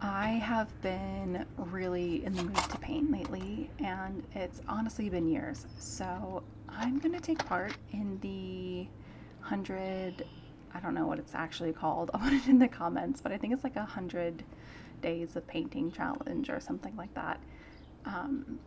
I have been really in the mood to paint lately, and it's honestly been years. So I'm gonna take part in the 100, I don't know what it's actually called. I'll put it in the comments, but I think it's like 100 days of painting challenge or something like that. Um,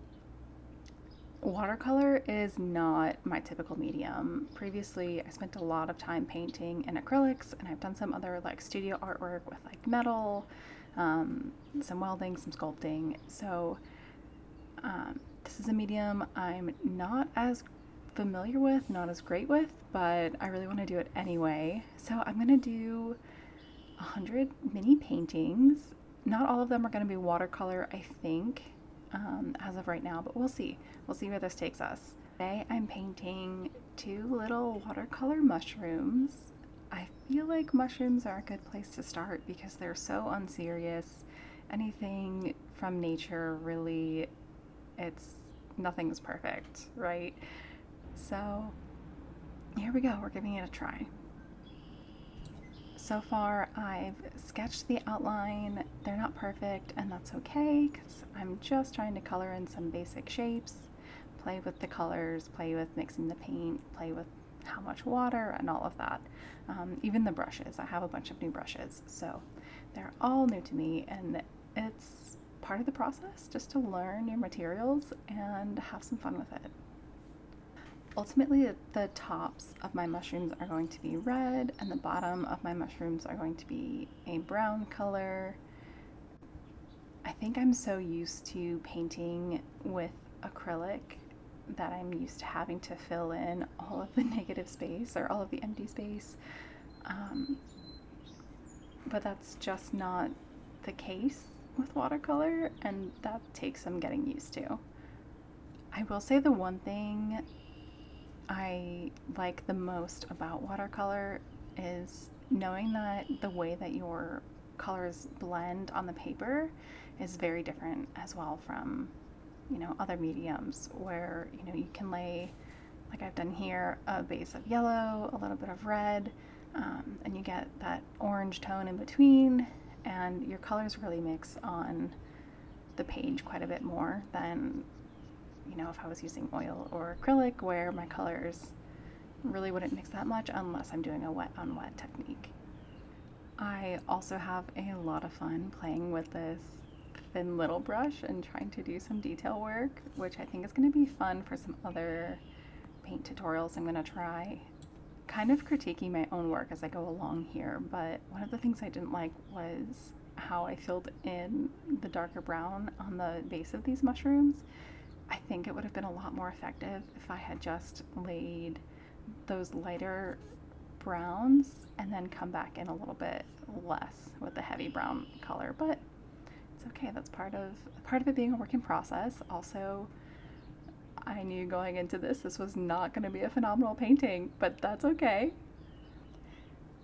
Watercolor is not my typical medium. Previously, I spent a lot of time painting in acrylics, and I've done some other like studio artwork with like metal, some welding, some sculpting. So, this is a medium I'm not as familiar with, not as great with, but I really want to do it anyway. So, I'm going to do 100 mini paintings. Not all of them are going to be watercolor, I think, as of right now, but we'll see. We'll see where this takes us. Today I'm painting two little watercolor mushrooms. I feel like mushrooms are a good place to start because they're so unserious. Anything from nature, really, it's nothing's perfect, right? So here we go, we're giving it a try. So far, I've sketched the outline. They're not perfect, and that's okay because I'm just trying to color in some basic shapes, play with the colors, play with mixing the paint, play with how much water, and all of that. Even the brushes, I have a bunch of new brushes, so they're all new to me, and it's part of the process just to learn new materials and have some fun with it. Ultimately, the tops of my mushrooms are going to be red, and the bottom of my mushrooms are going to be a brown color. I think I'm so used to painting with acrylic that I'm used to having to fill in all of the negative space or all of the empty space. But that's just not the case with watercolor, and that takes some getting used to. I will say the one thing I like the most about watercolor is knowing that the way that your colors blend on the paper is very different as well from, other mediums where, you can lay, like I've done here, a base of yellow, a little bit of red, and you get that orange tone in between, and your colors really mix on the page quite a bit more than if I was using oil or acrylic, where my colors really wouldn't mix that much unless I'm doing a wet on wet technique. I also have a lot of fun playing with this thin little brush and trying to do some detail work, which I think is going to be fun for some other paint tutorials I'm going to try. Kind of critiquing my own work as I go along here, but one of the things I didn't like was how I filled in the darker brown on the base of these mushrooms. I think it would have been a lot more effective if I had just laid those lighter browns and then come back in a little bit less with the heavy brown color, but it's okay. That's part of it being a working process. Also, I knew going into this was not going to be a phenomenal painting, but that's okay.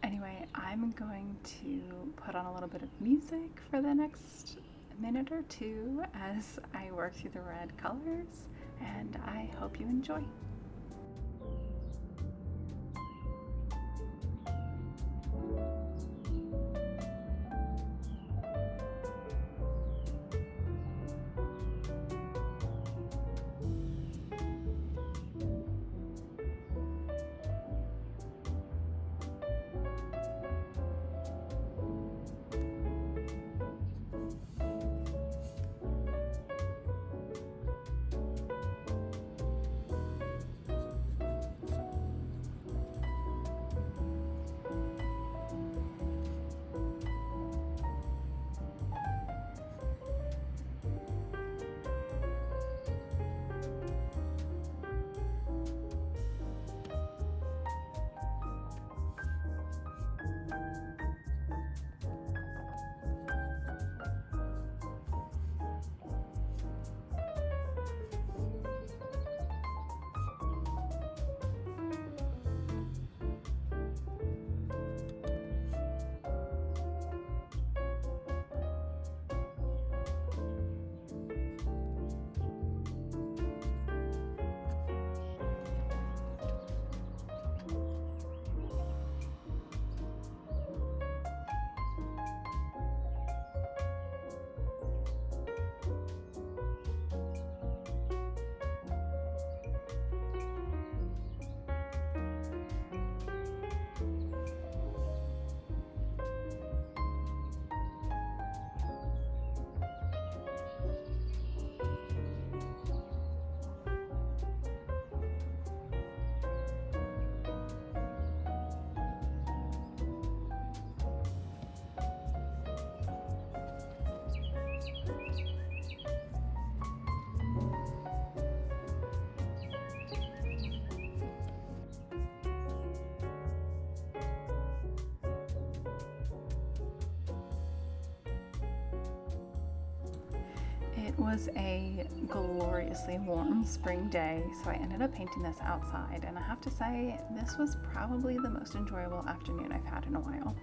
Anyway, I'm going to put on a little bit of music for the next minute or two as I work through the red colors, and I hope you enjoy. It was a gloriously warm spring day, so I ended up painting this outside, and I have to say, this was probably the most enjoyable afternoon I've had in a while.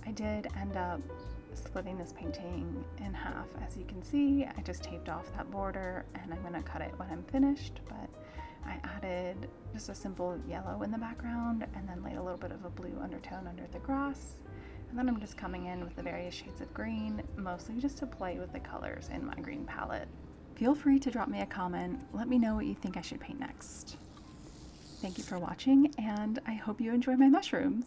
I did end up splitting this painting in half. As you can see, I just taped off that border and I'm gonna cut it when I'm finished, but I added just a simple yellow in the background and then laid a little bit of a blue undertone under the grass. And then I'm just coming in with the various shades of green, mostly just to play with the colors in my green palette. Feel free to drop me a comment. Let me know what you think I should paint next. Thank you for watching, and I hope you enjoy my mushrooms.